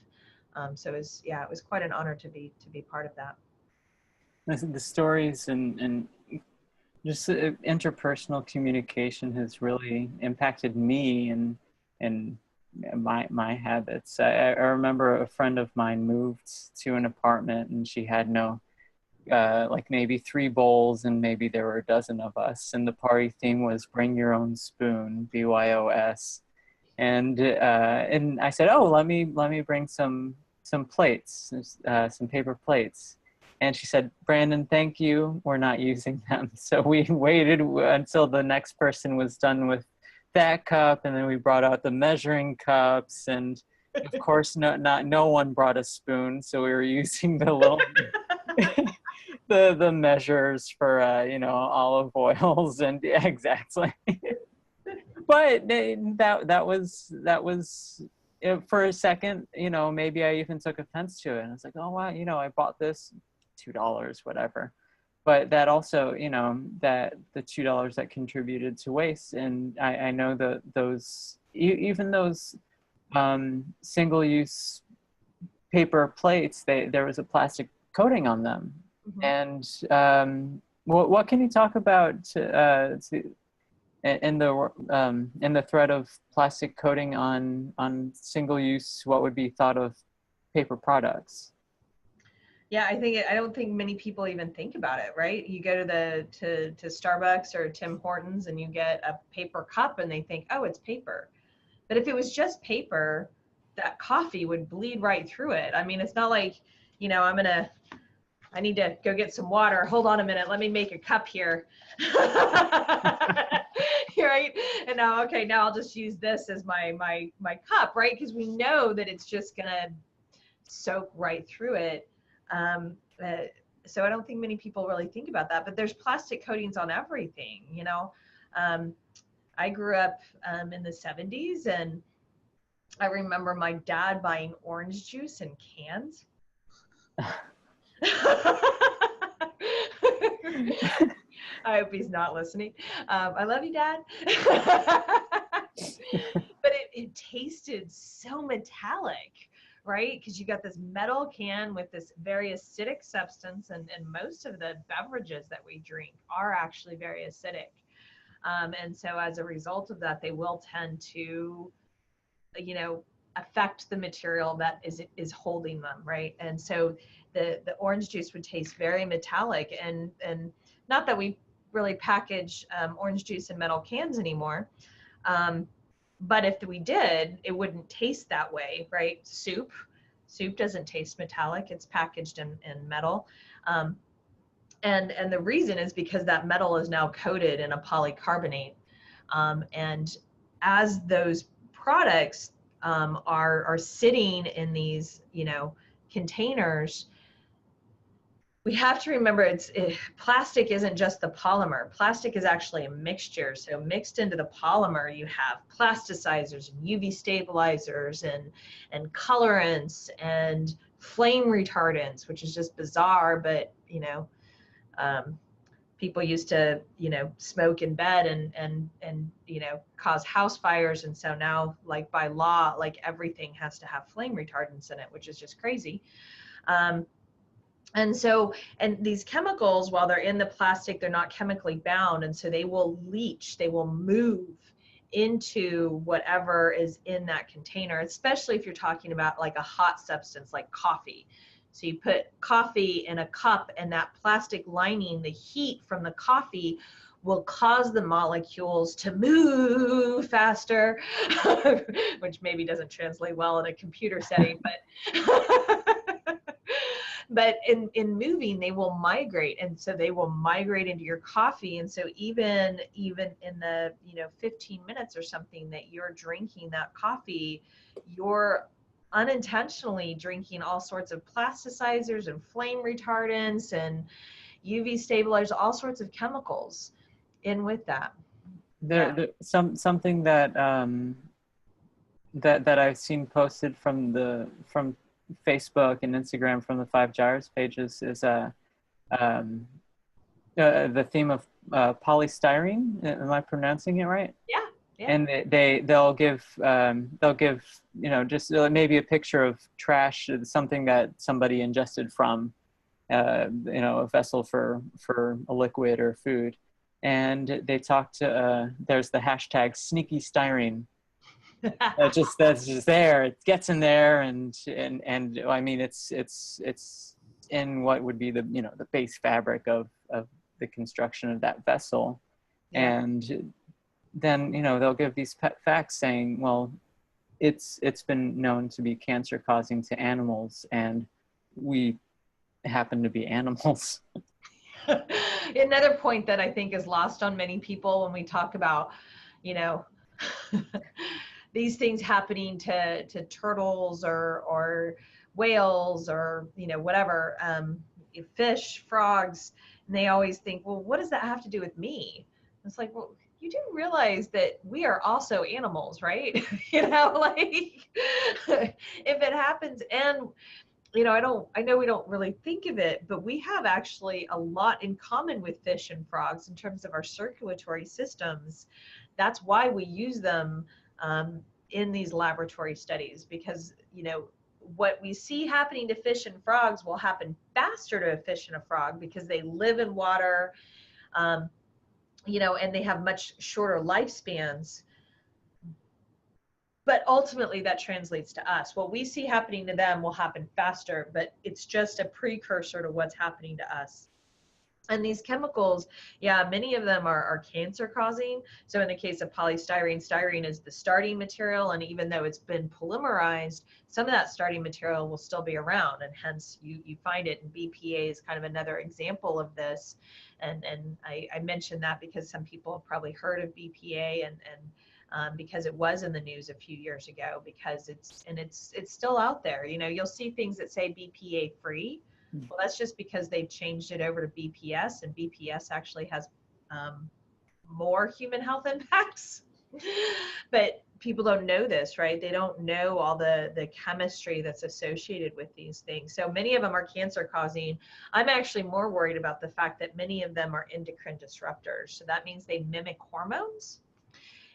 So it was quite an honor to be part of that. The stories and just interpersonal communication has really impacted me and my habits. I remember a friend of mine moved to an apartment and she had no like maybe 3 bowls, and maybe there were a dozen of us, and the party theme was bring your own spoon, BYOS. And I said, oh, let me bring some plates, some paper plates. And she said, Brandon, thank you, we're not using them. So we waited until the next person was done with that cup, and then we brought out the measuring cups, and of course no one brought a spoon, so we were using the little the measures for olive oils, and yeah, exactly. But that was for a second, maybe I even took offense to it, and I was like, oh wow, I bought this $2, whatever. But that also, that the $2 that contributed to waste. And I know that even those single-use paper plates, there was a plastic coating on them. Mm-hmm. And what can you talk about in the thread of plastic coating on single-use, what would be thought of paper products? Yeah, I don't think many people even think about it, right? You go to Starbucks or Tim Hortons and you get a paper cup and they think, oh, it's paper. But if it was just paper, that coffee would bleed right through it. I mean, it's not like, I need to go get some water. Hold on a minute. Let me make a cup here. Right? And now, okay, now I'll just use this as my cup, right? Because we know that it's just gonna soak right through it. Um, uh, so I don't think many people really think about that, but there's plastic coatings on everything, you know. Um, I grew up in the 70s, and I remember my dad buying orange juice in cans. I hope he's not listening. I love you, Dad. But it tasted so metallic, right? Because you got this metal can with this very acidic substance, and most of the beverages that we drink are actually very acidic. And so as a result of that, they will tend to, you know, affect the material that is holding them, right? And so the orange juice would taste very metallic, and not that we really package orange juice in metal cans anymore. Um, but if we did, it wouldn't taste that way, right? Soup doesn't taste metallic. It's packaged in metal. Um, and the reason is because that metal is now coated in a polycarbonate. And as those products are sitting in these, you know, containers, we have to remember plastic isn't just the polymer. Plastic is actually a mixture. So mixed into the polymer, you have plasticizers and UV stabilizers and colorants and flame retardants, which is just bizarre, but you know, um, people used to, you know, smoke in bed and you know, cause house fires, and so now, like by law, like everything has to have flame retardants in it, which is just crazy. Um, and so, and these chemicals, while they're in the plastic, they're not chemically bound, and so they will leach, they will move into whatever is in that container, especially if you're talking about like a hot substance like coffee. So you put coffee in a cup, and that plastic lining, the heat from the coffee will cause the molecules to move faster, which maybe doesn't translate well in a computer setting, but but in moving, they will migrate, and so they will migrate into your coffee. And so even in the, you know, 15 minutes or something that you're drinking that coffee, you're unintentionally drinking all sorts of plasticizers and flame retardants and UV stabilizers, all sorts of chemicals in with that. Something that that I've seen posted from Facebook and Instagram from the Five Gyres pages is the theme of polystyrene. Am I pronouncing it right? Yeah. Yeah. And they'll give you know, just maybe a picture of trash, something that somebody ingested from you know, a vessel for a liquid or food, and they talk to there's the hashtag sneaky styrene. That's just there. It gets in there, and I mean, it's in what would be the, you know, the base fabric of the construction of that vessel. Yeah. And then, you know, they'll give these facts saying, well, it's been known to be cancer causing to animals, and we happen to be animals. Another point that I think is lost on many people when we talk about, you know, these things happening to turtles or whales or, you know, whatever, fish, frogs, and they always think, well, what does that have to do with me? It's like, well, you do realize that we are also animals, right? You know, like if it happens, and you know, I know we don't really think of it, but we have actually a lot in common with fish and frogs in terms of our circulatory systems. That's why we use them in these laboratory studies, because, you know, what we see happening to fish and frogs will happen faster to a fish and a frog because they live in water, you know, and they have much shorter lifespans. But ultimately that translates to us. What we see happening to them will happen faster, but it's just a precursor to what's happening to us. And these chemicals, yeah, many of them are cancer causing. So in the case of polystyrene, styrene is the starting material. And even though it's been polymerized, some of that starting material will still be around. And hence you find it. And BPA is kind of another example of this. And I mentioned that because some people have probably heard of BPA and because it was in the news a few years ago, because it's still out there. You know, you'll see things that say BPA free. Well, that's just because they've changed it over to BPS, and BPS actually has more human health impacts. But people don't know this, right? They don't know all the chemistry that's associated with these things. So many of them are cancer causing. I'm actually more worried about the fact that many of them are endocrine disruptors. So that means they mimic hormones.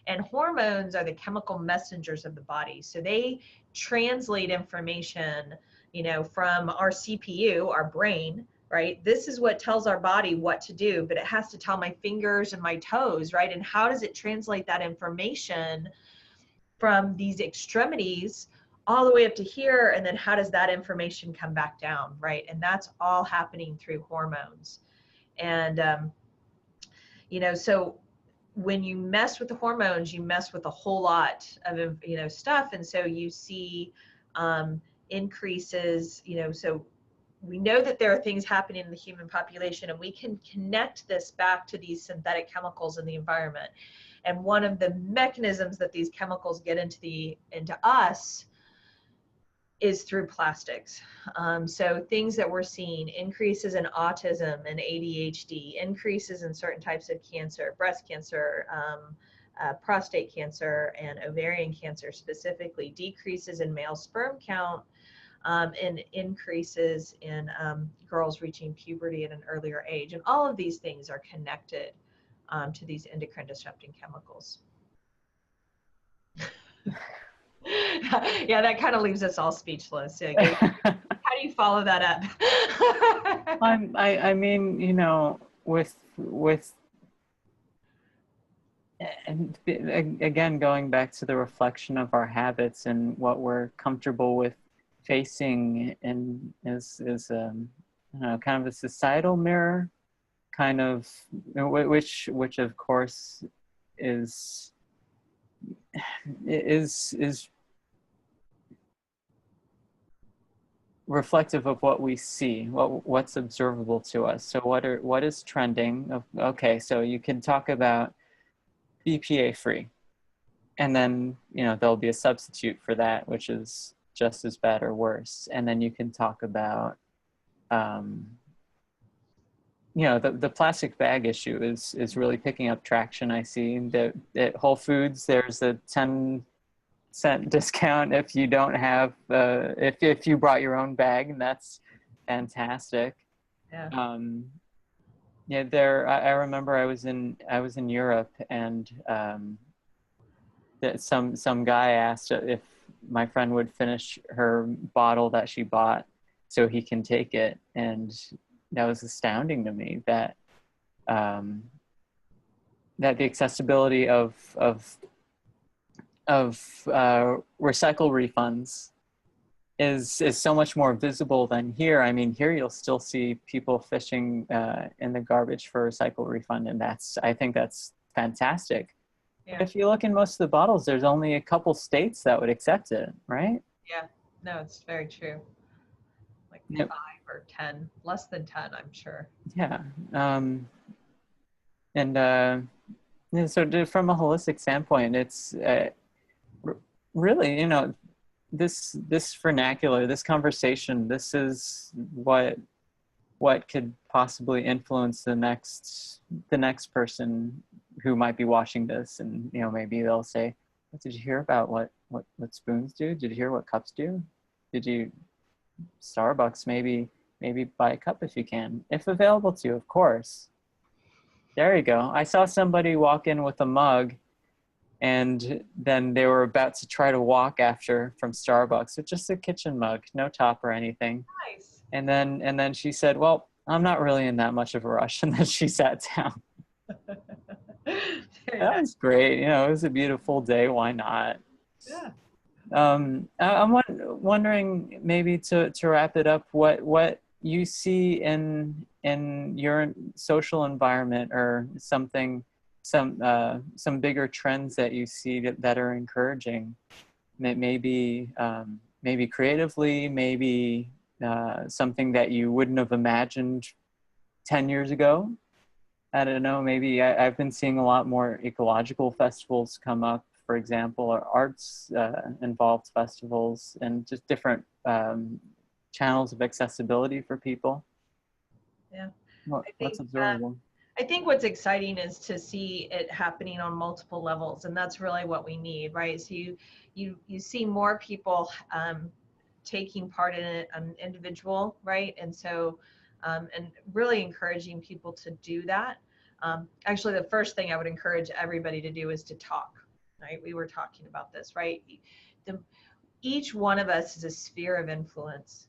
And hormones are the chemical messengers of the body. So they translate information, you know, from our CPU, our brain, right? This is what tells our body what to do, but it has to tell my fingers and my toes, right? And how does it translate that information from these extremities all the way up to here? And then how does that information come back down, right? And that's all happening through hormones. And, you know, so when you mess with the hormones, you mess with a whole lot of, you know, stuff. And so you see increases, you know, so we know that there are things happening in the human population, and we can connect this back to these synthetic chemicals in the environment. And one of the mechanisms that these chemicals get into us is through plastics. So things that we're seeing, increases in autism and ADHD, increases in certain types of cancer, breast cancer, prostate cancer, and ovarian cancer specifically, decreases in male sperm count, and increases in girls reaching puberty at an earlier age. And all of these things are connected to these endocrine disrupting chemicals. Yeah, that kind of leaves us all speechless. How do you follow that up? I mean, you know, with and again, going back to the reflection of our habits and what we're comfortable with facing, and is I don't know, kind of a societal mirror, kind of, which of course is reflective of what we see, what's observable to us. So what is trending? Okay, so you can talk about BPA free, and then, you know, there'll be a substitute for that, which is just as bad or worse. And then you can talk about you know, the plastic bag issue is really picking up traction. I see that at Whole Foods there's a 10-cent discount if you don't have if you brought your own bag, and that's fantastic. Yeah. Yeah, I remember I was in Europe, and that some guy asked if my friend would finish her bottle that she bought so he can take it, and that was astounding to me that that the accessibility of recycle refunds is so much more visible than here. I mean, here you'll still see people fishing in the garbage for a recycle refund, and I think that's fantastic. Yeah. But if you look in most of the bottles, there's only a couple states that would accept it, right? Yeah, no, it's very true. Like Yep. 5 or 10, less than 10, I'm sure. Yeah. So from a holistic standpoint, it's really, you know, this vernacular, this conversation, this is what could possibly influence the next person who might be watching this. And, you know, maybe they'll say, did you hear about what spoons do? Did you hear what cups do? Did you Starbucks, maybe buy a cup if you can, if available to you, of course. There you go. I saw somebody walk in with a mug, and then they were about to try to walk after from Starbucks with just a kitchen mug, no top or anything. Nice. And then she said, well, I'm not really in that much of a rush. And then she sat down. That was great. You know, it was a beautiful day. Why not? Yeah. I'm wondering, maybe to wrap it up, what you see in your social environment, or something, some bigger trends that you see that are encouraging, maybe maybe creatively, maybe something that you wouldn't have imagined 10 years ago. I don't know, maybe I've been seeing a lot more ecological festivals come up, for example, or arts involved festivals, and just different channels of accessibility for people. Yeah, I What's think observable? I think what's exciting is to see it happening on multiple levels, and that's really what we need, right? So you see more people taking part in it, an individual, right? And so and really encouraging people to do that. Actually, the first thing I would encourage everybody to do is to talk, right? We were talking about this, right? The, each one of us is a sphere of influence,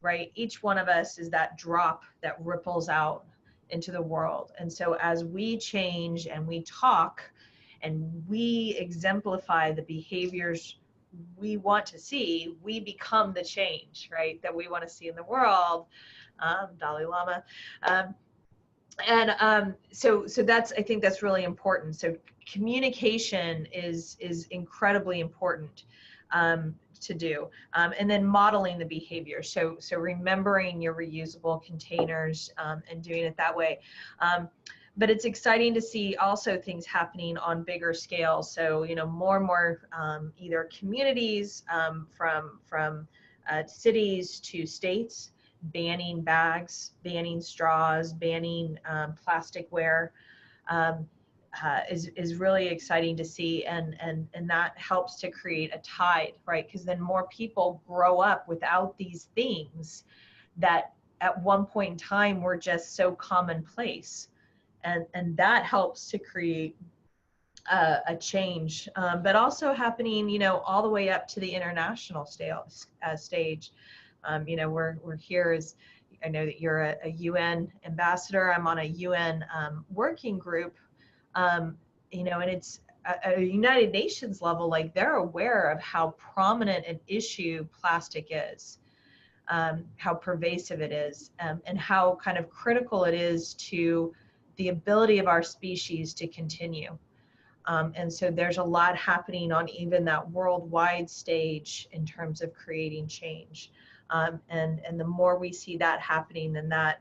right? Each one of us is that drop that ripples out into the world. And so as we change and we talk and we exemplify the behaviors we want to see, we become the change, right, that we want to see in the world. Dalai Lama. So that's, I think that's really important. So communication is incredibly important to do, and then modeling the behavior. So remembering your reusable containers and doing it that way. But it's exciting to see also things happening on bigger scales. So more and more either communities from cities to states banning bags, banning straws, banning plasticware, is really exciting to see, and that helps to create a tide, right? Because then more people grow up without these things that at one point in time were just so commonplace, and that helps to create a change, but also happening, all the way up to the international stage. We're here as, I know that you're a UN ambassador. I'm on a UN working group, and it's at a United Nations level, like they're aware of how prominent an issue plastic is, how pervasive it is, and how kind of critical it is to the ability of our species to continue. And so there's a lot happening on even that worldwide stage in terms of creating change. And the more we see that happening, then that,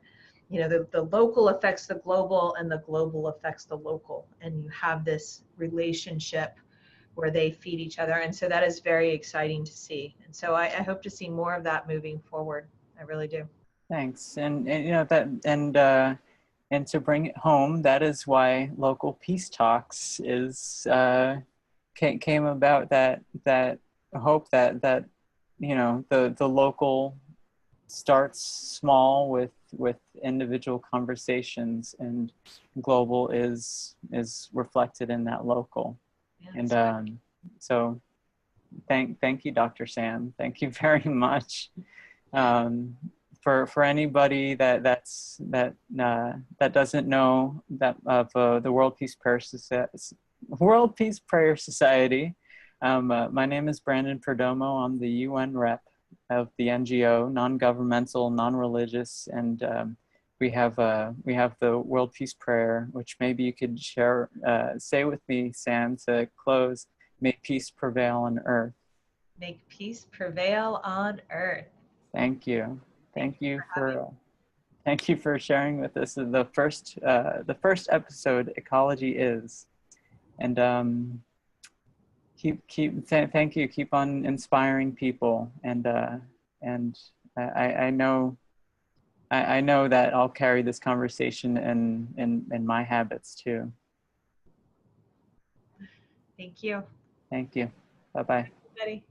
the local affects the global and the global affects the local. And you have this relationship where they feed each other. And so that is very exciting to see. And so I hope to see more of that moving forward. I really do. Thanks. And that, and to bring it home, that is why local peace talks is came about, that hope that the local starts small with individual conversations, and global is reflected in that local. Yes. And so thank you, Dr. Sam. Thank you very much. For anybody that doesn't know that of the World Peace Prayer Society, my name is Brandon Perdomo. I'm the UN rep of the NGO, non-governmental, non-religious, and we have the World Peace Prayer, which maybe you could say with me, Sam, to close. May peace prevail on earth. Make peace prevail on earth. Thank you. Thank you for sharing with us the first episode, Ecology is, and thank you. Keep on inspiring people, and I know that I'll carry this conversation in my habits too. Thank you. Thank you. Bye-bye. Everybody.